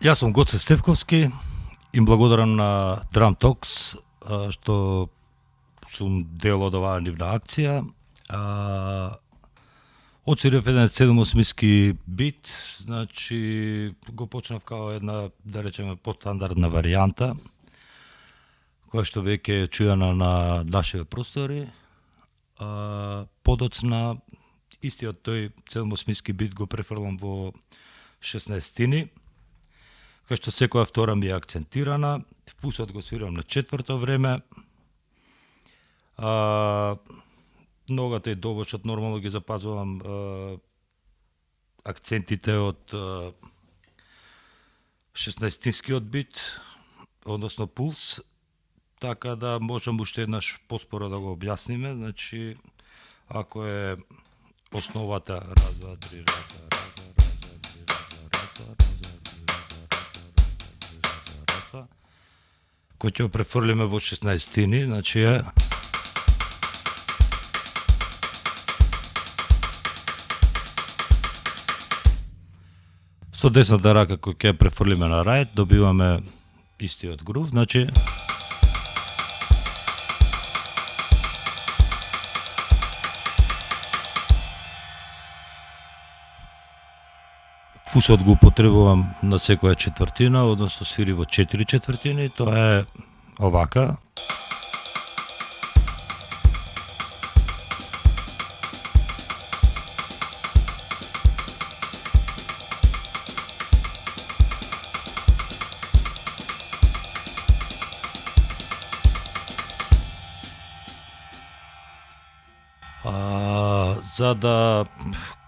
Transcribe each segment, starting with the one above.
Јас сум Гоце Стевковски и благодарам на Drum Talks што сум дел од оваа нивна акција. Оцирев еден 7/8 бит, значи го почнав као една, да речеме, подстандардна варијанта, која што веќе е чујана на нашите простори. Подоцна, истиот тој 7/8 бит го префрлам во 16-тини, кај што секоја втора ми е акцентирана, фусот го свирам на четврто време, ногата и добошот нормално ги запазувам акцентите од 16-тинскиот бит, односно пулс, така да можам уште еднаш поспоро да го објасниме. Значи, ако е основата раз, два, три, кој ќе го префрлиме во 16-тини, значи е со десната рака кој ќе префрлиме на рајт, добиваме истиот грув, значи фусот го употребувам на секоја четвртина, односно свири во 4 четвртини, тоа е овака. За да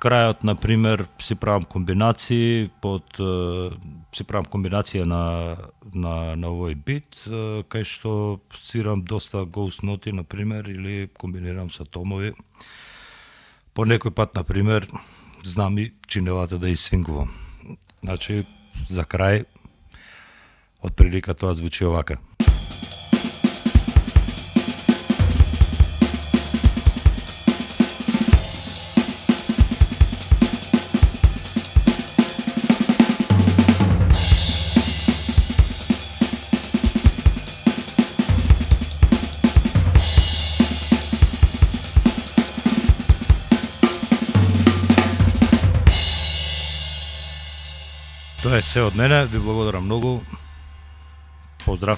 крајот, например, си правам комбинации си правам комбинација на овој бит, кај што свирам доста ghost ноти, например, или комбинирам со томови. По некој пат, например, знам и чинелата да исвингувам. Значи, за крај, од прилика тоа звучи овака. Тоа е се од мене, ви благодарам многу. Поздрав.